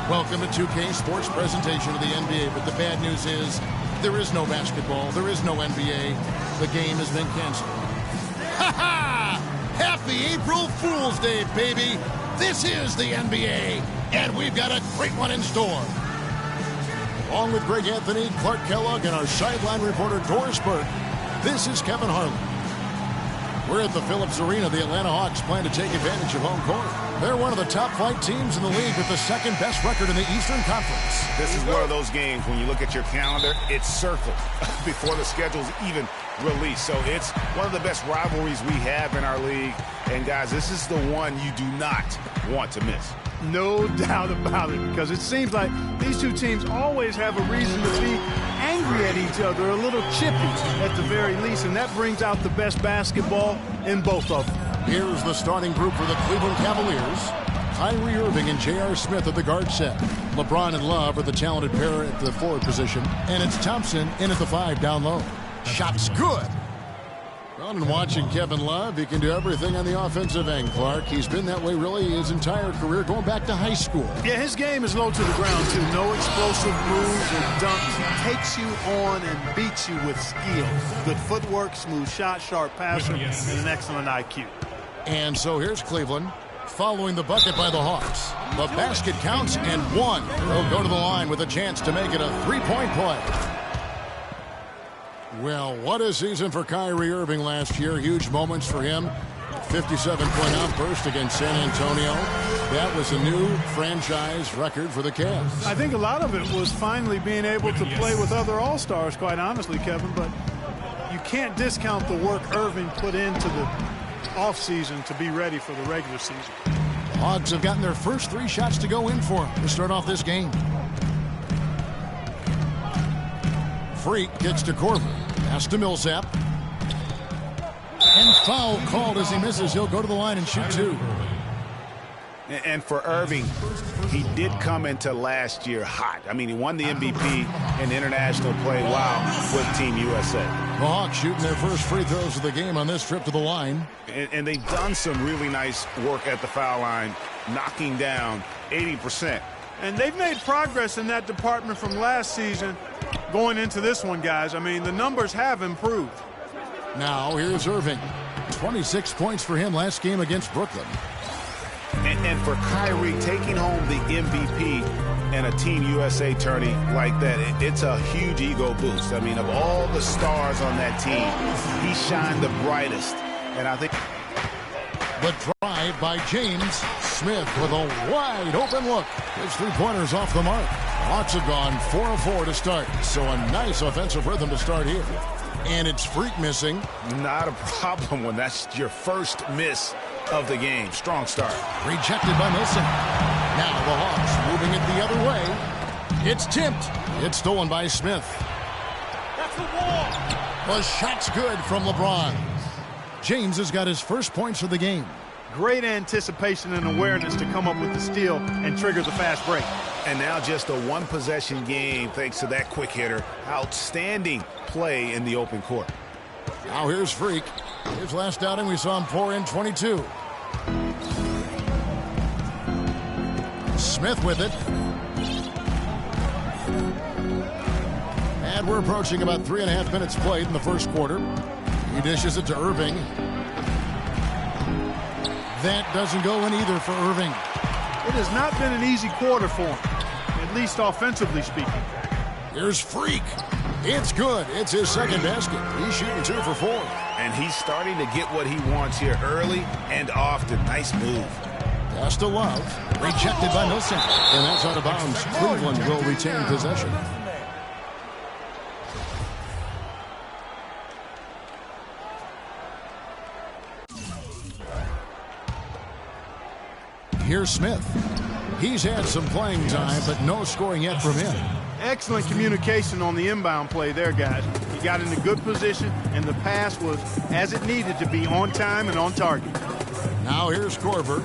Welcome to 2K Sports presentation of the NBA, but the bad news is there is no basketball, there is no NBA. The game has been canceled. Ha ha! Happy April Fool's Day, baby! This is the NBA, and we've got a great one in store. Along with Greg Anthony, Clark Kellogg, and our sideline reporter Doris Burke, this is Kevin Harlan. We're at the Phillips Arena. The Atlanta Hawks plan to take advantage of home court. They're one of the top flight teams in the league with the second best record in the Eastern Conference. This is one of those games when you look at your calendar, it's circled before the schedule's even released. So it's one of the best rivalries we have in our league. And guys, this is the one you do not want to miss. No doubt about it, because it seems like these two teams always have a reason to be angry at each other, a little chippy at the very least, and that brings out the best basketball in both of them. Here's the starting group for the Cleveland Cavaliers. Kyrie Irving and J.R. Smith at the guard set. LeBron and Love are the talented pair at the forward position, and it's Thompson in at the 5 down low. Shot's good. Well, and watching Kevin Love, he can do everything on the offensive end, Clark. He's been that way really his entire career, going back to high school. Yeah, his game is low to the ground, too. No explosive moves or dunks. He takes you on and beats you with skill. Good footwork, smooth shot, sharp passer, and an excellent IQ. And so here's Cleveland, following the bucket by the Hawks. The basket counts, and one. They'll go to the line with a chance to make it a three-point play. Well, what a season for Kyrie Irving last year. Huge moments for him. 57-point outburst against San Antonio. That was a new franchise record for the Cavs. I think a lot of it was finally being able to play with other All-Stars, quite honestly, Kevin. But you can't discount the work Irving put into the offseason to be ready for the regular season. The Hawks have gotten their first 3 shots to go in for him to start off this game. Freak gets to Korver. Pass to Millsap. And foul called as he misses. He'll go to the line and shoot 2. And for Irving, he did come into last year hot. I mean, he won the MVP in international play while with Team USA. The Hawks shooting their first free throws of the game on this trip to the line. And they've done some really nice work at the foul line, knocking down 80%. And they've made progress in that department from last season going into this one, guys. I mean, the numbers have improved. Now, here's Irving. 26 points for him last game against Brooklyn. And for Kyrie, taking home the MVP and a Team USA tourney like that, it's a huge ego boost. I mean, of all the stars on that team, he shined the brightest. And I think the drive by James. Smith with a wide open look. His 3-pointers off the mark. Hawks have gone 4 of 4 to start. So a nice offensive rhythm to start here. And it's Freak missing. Not a problem when that's your first miss of the game. Strong start. Rejected by Milson. Now the Hawks moving it the other way. It's tipped. It's stolen by Smith. That's the wall. The shot's good from LeBron. James has got his first points of the game. Great anticipation and awareness to come up with the steal and trigger the fast break. And now just a one-possession game thanks to that quick hitter. Outstanding play in the open court. Now here's Freak. His last outing, we saw him pour in 22. Smith with it. And we're approaching about 3.5 minutes played in the first quarter. He dishes it to Irving. That doesn't go in either for Irving. It has not been an easy quarter for him, at least offensively speaking. Here's Freak. It's good. It's his second basket. He's shooting 2 for 4. And he's starting to get what he wants here early and often. Nice move. Pass to Love. Rejected by Milson. And that's out of bounds. Cleveland will retain possession. Here's Smith. He's had some playing time, but no scoring yet from him. Excellent communication on the inbound play there, guys. He got in a good position, and the pass was as it needed to be, on time and on target. Now here's Korver.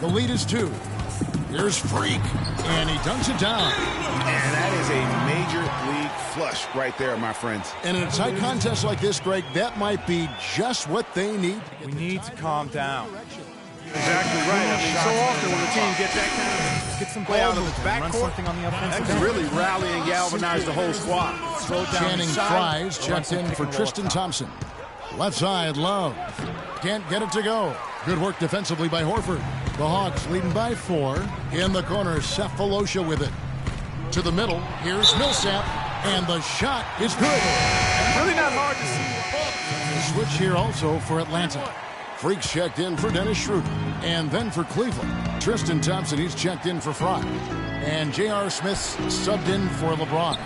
The lead is 2. Here's Freak, and he dunks it down. And that is a major league flush right there, my friends. And in a tight contest like this, Greg, that might be just what they need. We need to calm down. Exactly right. I mean, so often when the team gets that kind of Get some play out of its run backcourt, something on the that offensive can end. really rally and galvanize the whole squad. Slow down Channing inside, Fries run checked some in pick for and roll Tristan up top. Thompson. Left side, Love. Can't get it to go. Good work defensively by Horford. The Hawks leading by 4. In the corner, Cephalosha with it. To the middle, here's Millsap. And the shot is good. Really not hard to see. Switch here also for Atlanta. Freaks checked in for Dennis Schroeder. And then for Cleveland, Tristan Thompson, he's checked in for Fry. And J.R. Smith's subbed in for LeBron.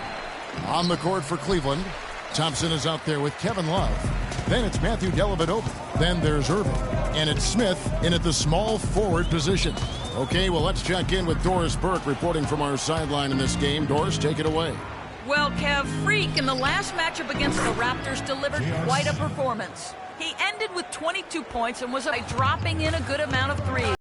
On the court for Cleveland, Thompson is out there with Kevin Love. Then it's Matthew Dellavedova. Then there's Irving. And it's Smith in at the small forward position. Okay, well, let's check in with Doris Burke reporting from our sideline in this game. Doris, take it away. Well, Kev, Freak in the last matchup against the Raptors delivered quite a performance. He ended with 22 points and was dropping in a good amount of threes.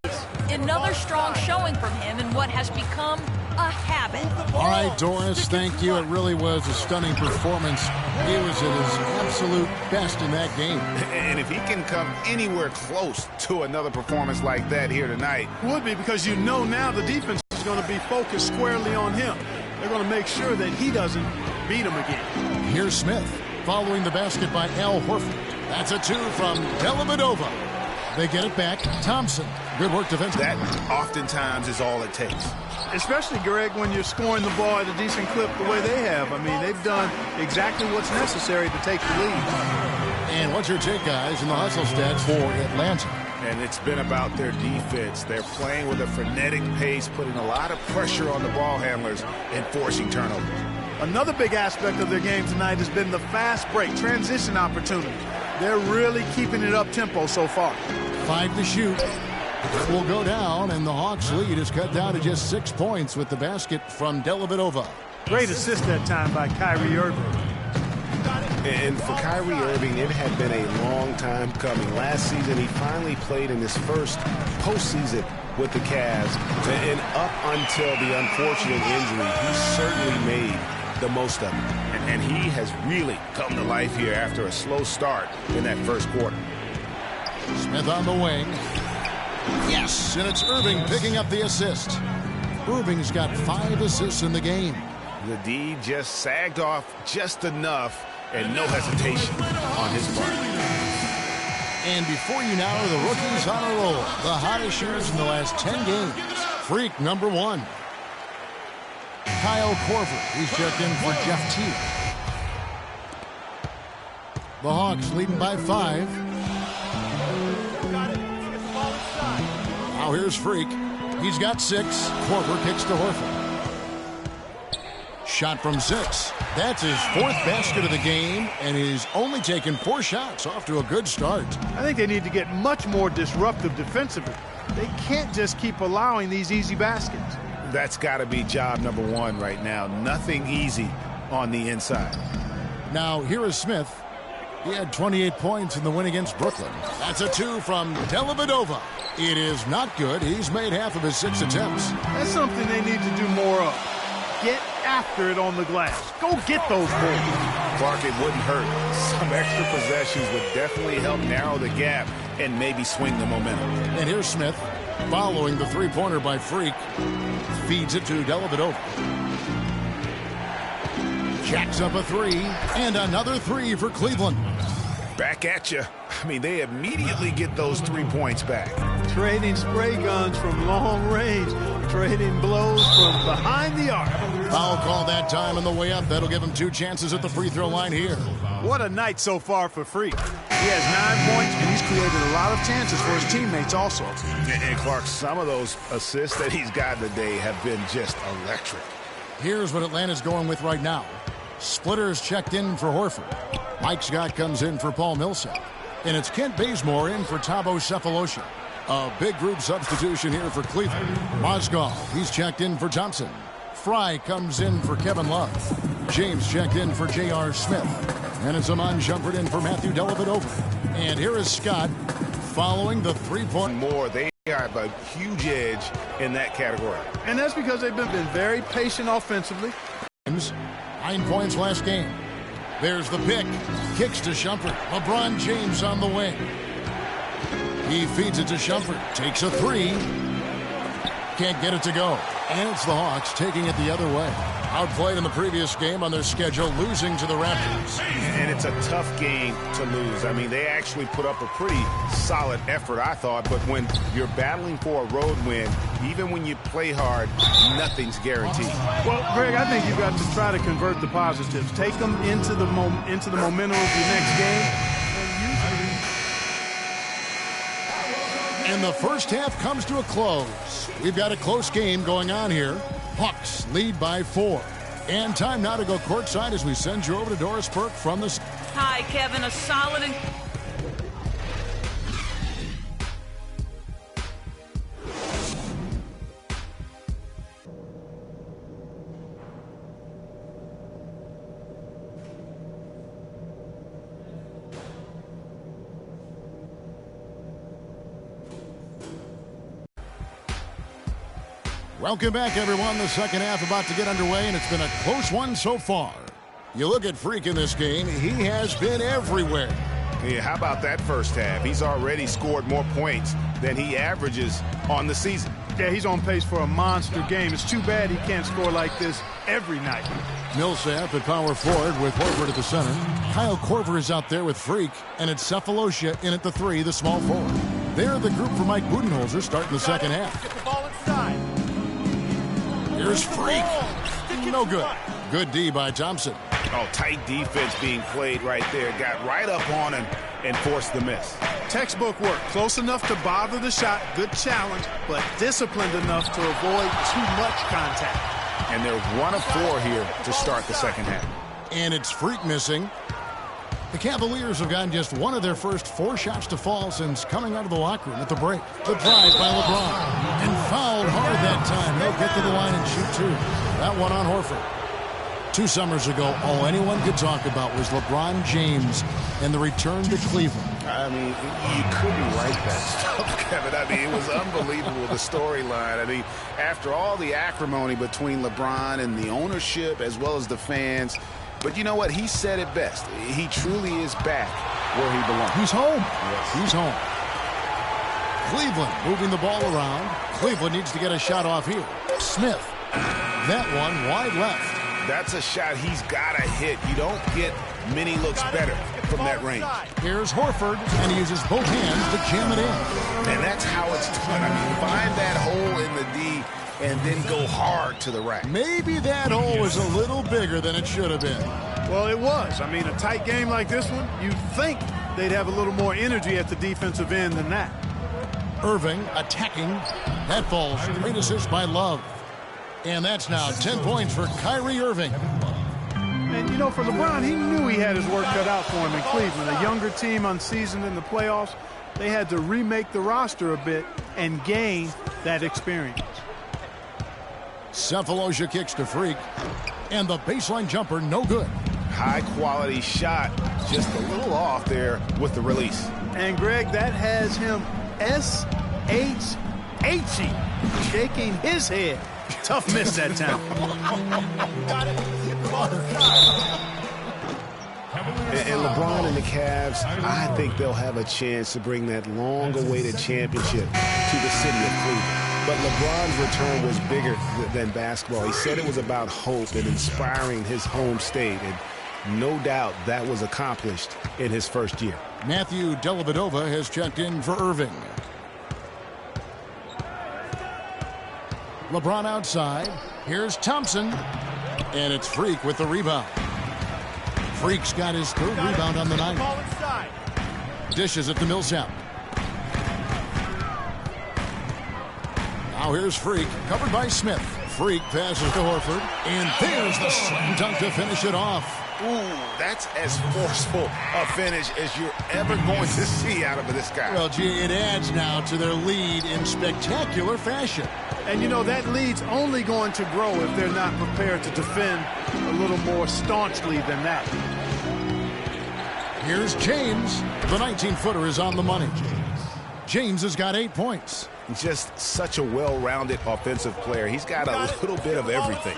Another strong showing from him in what has become a habit. All right, Doris, thank you. It really was a stunning performance. He was at his absolute best in that game. And if he can come anywhere close to another performance like that here tonight. Would be, because you know now the defense is going to be focused squarely on him. They're going to make sure that he doesn't beat him again. Here's Smith following the basket by Al Horford. That's a 2 from Dellavedova. They get it back. Thompson. Good work defensively. That oftentimes is all it takes. Especially, Greg, when you're scoring the ball at a decent clip the way they have. I mean, they've done exactly what's necessary to take the lead. And what's your take, guys, in the hustle stats for Atlanta? And it's been about their defense. They're playing with a frenetic pace, putting a lot of pressure on the ball handlers and forcing turnovers. Another big aspect of their game tonight has been the fast break, transition opportunity. They're really keeping it up-tempo so far. 5 to shoot. It will go down, and the Hawks' lead is cut down to just 6 points with the basket from Dellavedova. Great assist that time by Kyrie Irving. And for Kyrie Irving, it had been a long time coming. Last season, he finally played in his first postseason with the Cavs. And up until the unfortunate injury, he certainly made the most of it. And he has really come to life here after a slow start in that first quarter. Smith on the wing. Yes, and it's Irving picking up the assist. Irving's got 5 assists in the game. The D just sagged off just enough, and no hesitation on his part. And before you know, the rookie's on a roll. The hottest shooters in the last 10 games. Freak number 1. Kyle Korver. He's checked in for Jeff Teague. The Hawks leading by 5. Now here's Freak. He's got 6. Korver kicks to Horford. Shot from 6. That's his 4th basket of the game, and he's only taken 4 shots. Off to a good start. I think they need to get much more disruptive defensively. They can't just keep allowing these easy baskets. That's got to be job number 1 right now. Nothing easy on the inside. Now here is Smith. He had 28 points in the win against Brooklyn. That's a 2 from Dellavedova. It is not good. He's made half of his 6 attempts. That's something they need to do more of. Get after it on the glass. Go get those balls. Clark, it wouldn't hurt. Some extra possessions would definitely help narrow the gap and maybe swing the momentum. And here's Smith following the 3-pointer by Freak. Feeds it to Dellavedova. Jacks up a 3, and another 3 for Cleveland. Back at you. I mean, they immediately get those 3 points back. Trading spray guns from long range. Trading blows from behind the arc. Foul call that time on the way up. That'll give him 2 chances at the free throw line here. What a night so far for Freak. He has 9 points, and he's created a lot of chances for his teammates also. And Clark, some of those assists that he's got today have been just electric. Here's what Atlanta's going with right now. Splitters checked in for Horford. Mike Scott comes in for Paul Millsap. And it's Kent Bazemore in for Thabo Cephalosha. A big group substitution here for Cleveland. Mozgov, he's checked in for Thompson. Fry comes in for Kevin Love. James checked in for J.R. Smith. And it's Amon Shumpert in for Matthew Dellavedova. And here is Scott following the 3-point. More, they have a huge edge in that category. And that's because they've been very patient offensively. 9 points last game. There's the pick. Kicks to Shumpert. LeBron James on the wing. He feeds it to Shumpert. Takes a three. Can't get it to go. And it's the Hawks taking it the other way. Outplayed in the previous game on their schedule, losing to the Raptors. And it's a tough game to lose. I mean, they actually put up a pretty solid effort, I thought. But when you're battling for a road win, even when you play hard, nothing's guaranteed. Well, Greg, I think you've got to try to convert the positives. Take them into the momentum of your next game. And the first half comes to a close. We've got a close game going on here. Hawks lead by 4. And time now to go courtside as we send you over to Doris Burke from the... Hi, Kevin. A solid... Welcome back, everyone. The second half about to get underway, and it's been a close one so far. You look at Freak in this game, he has been everywhere. Yeah, how about that first half? He's already scored more points than he averages on the season. Yeah, he's on pace for a monster game. It's too bad he can't score like this every night. Millsap at power forward with Horford at the center. Kyle Korver is out there with Freak, and it's Cephalosha in at the 3, the small forward. They're the group for Mike Budenholzer starting the second half. Get the ball inside. Here's Freak. No good. Good D by Thompson. Oh, tight defense being played right there. Got right up on him and forced the miss. Textbook work. Close enough to bother the shot. Good challenge, but disciplined enough to avoid too much contact. And they're 1 of 4 here to start the second half. And it's Freak missing. The Cavaliers have gotten just 1 of their first 4 shots to fall since coming out of the locker room at the break. The drive by LeBron. And fouled hard that time. They'll get to the line and shoot 2. That one on Horford. 2 summers ago, all anyone could talk about was LeBron James and the return to Cleveland. I mean, you couldn't write that stuff, Kevin. I mean, it was unbelievable, the storyline. I mean, after all the acrimony between LeBron and the ownership as well as the fans, but you know what? He said it best. He truly is back where he belongs. He's home. Yes. He's home. Cleveland moving the ball around. Cleveland needs to get a shot off here. Smith. That one wide left. That's a shot he's got to hit. You don't get many looks better from that range. Here's Horford, and he uses both hands to jam it in. And that's how it's done. I mean, find that hole in the D and then go hard to the rack. Maybe that hole was a little bigger than it should have been. Well, it was. I mean, a tight game like this one, you'd think they'd have a little more energy at the defensive end than that. Irving attacking. That falls. Great assist by Love. And that's now 10 points for Kyrie Irving. And, you know, for LeBron, he knew he had his work cut out for him in Cleveland. A younger team unseasoned in the playoffs. They had to remake the roster a bit and gain that experience. Cephalosha kicks to Freak. And the baseline jumper, no good. High-quality shot, just a little off there with the release. And, Greg, that has him S-H-H-E, shaking his head. Tough miss that time. And LeBron and the Cavs, I think they'll have a chance to bring that long-awaited championship to the city of Cleveland. But LeBron's return was bigger than basketball. He said it was about hope and inspiring his home state. And no doubt that was accomplished in his first year. Matthew Dellavedova has checked in for Irving. LeBron outside. Here's Thompson. And it's Freak with the rebound. Freak's got his 3rd rebound on the night. Dishes it to Millsap. Now here's Freak, covered by Smith. Freak passes to Horford. And there's the slam dunk to finish it off. Ooh, that's as forceful a finish as you're ever going to see out of this guy. Well, gee, it adds now to their lead in spectacular fashion. And, you know, that lead's only going to grow if they're not prepared to defend a little more staunchly than that. Here's James. The 19-footer is on the money. James has got 8 points. He's just such a well-rounded offensive player. He's got a little bit of everything.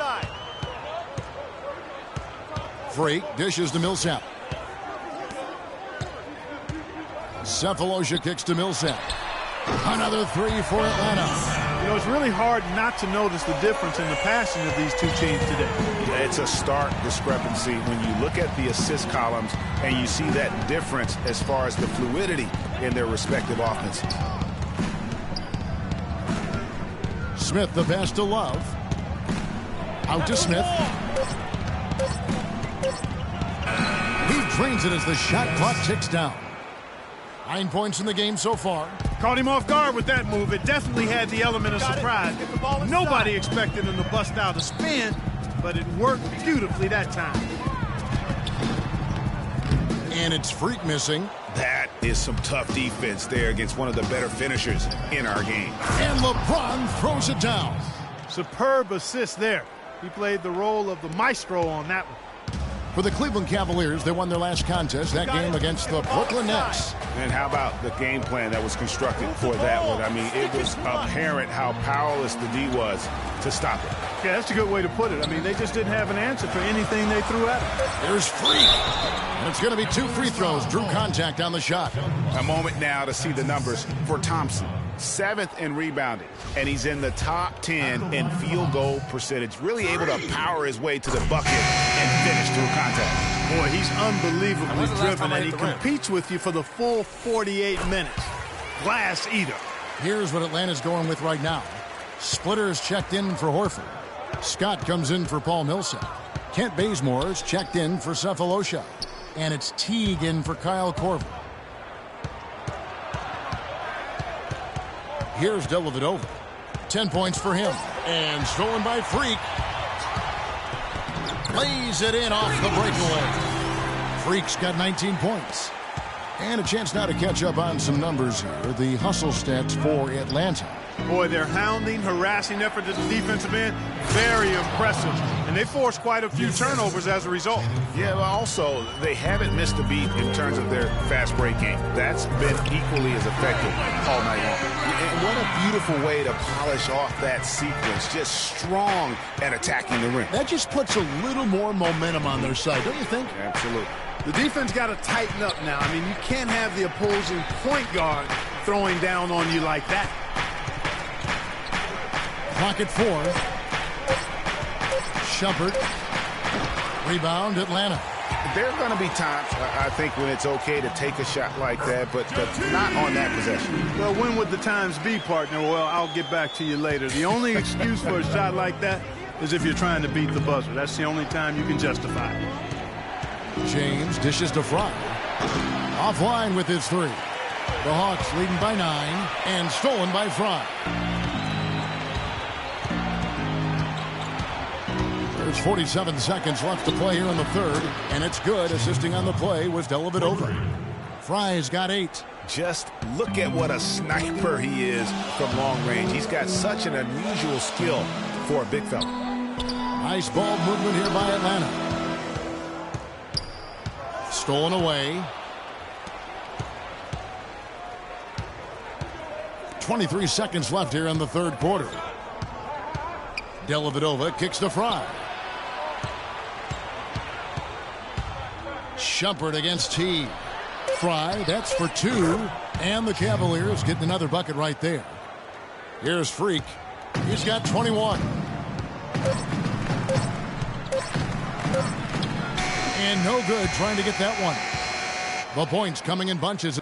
Freak dishes to Millsap. Cephalosha kicks to Millsap. Another three for Atlanta. You know, it's really hard not to notice the difference in the passing of these two teams today. It's a stark discrepancy when you look at the assist columns and you see that difference as far as the fluidity in their respective offenses. Smith the pass to Love. Out to Smith. He drains it as the shot clock ticks down. 9 points in the game so far. Caught him off guard with that move. It definitely had the element of surprise. Nobody expected him to bust out a spin, but it worked beautifully that time. And it's Freak missing. That is some tough defense there against one of the better finishers in our game. And LeBron throws it down. Superb assist there. He played the role of the maestro on that one. For the Cleveland Cavaliers, they won their last contest, that game against the Brooklyn Nets. And how about the game plan that was constructed for that one? I mean, it was apparent how powerless the D was to stop it. Yeah, that's a good way to put it. I mean, they just didn't have an answer for anything they threw at him. There's Freak. And it's going to be 2 free throws. Drew contact on the shot. A moment now to see the numbers for Thompson. 7th in rebounding, and he's in the top 10 in field goal percentage. Really able to power his way to the bucket and finish through contact. Boy, he's unbelievably driven, and he competes with you for the full 48 minutes. Glass eater. Here's what Atlanta's going with right now. Splitter's checked in for Horford. Scott comes in for Paul Millsap. Kent Bazemore's checked in for Cephalosha. And it's Teague in for Kyle Korver. Here's Dellavedova. 10 points for him. And stolen by Freak. Lays it in off the breakaway. Freak's got 19 points. And a chance now to catch up on some numbers here. The hustle stats for Atlanta. Boy, their hounding, harassing effort at the defensive end, very impressive. And they forced quite a few turnovers as a result. Yeah, but also, they haven't missed a beat in terms of their fast break game. That's been equally as effective all night long. And what a beautiful way to polish off that sequence. Just strong at attacking the rim. That just puts a little more momentum on their side, don't you think? Absolutely. The defense got to tighten up now. I mean, you can't have the opposing point guard throwing down on you like that. Clock at 4. Shumpert. Rebound, Atlanta. There are going to be times, I think, when it's okay to take a shot like that, but not on that possession. Well, when would the times be, partner? Well, I'll get back to you later. The only excuse for a shot like that is if you're trying to beat the buzzer. That's the only time you can justify it. James dishes to Fry. Offline with his 3. The Hawks leading by 9 and stolen by Fry. There's 47 seconds left to play here in the third, and it's good. Assisting on the play was Dellavedova. Fry's got 8. Just look at what a sniper he is from long range. He's got such an unusual skill for a big fella. Nice ball movement here by Atlanta. Stolen away. 23 seconds left here in the third quarter. Dellavedova kicks to Fry. Shumpert against Teague. Fry, that's for 2. And the Cavaliers getting another bucket right there. Here's Freak. He's got 21. And no good trying to get that one. The points coming in bunches.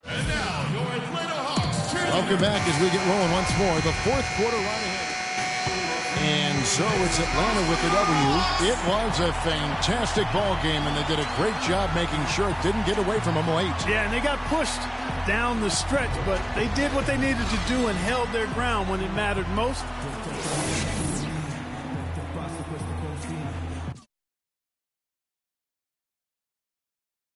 And now your Atlanta Hawks. Welcome back as we get rolling once more. The fourth quarter right ahead. And so it's Atlanta with the W. It was a fantastic ball game, and they did a great job making sure it didn't get away from them late. Yeah, and they got pushed down the stretch, but they did what they needed to do and held their ground when it mattered most.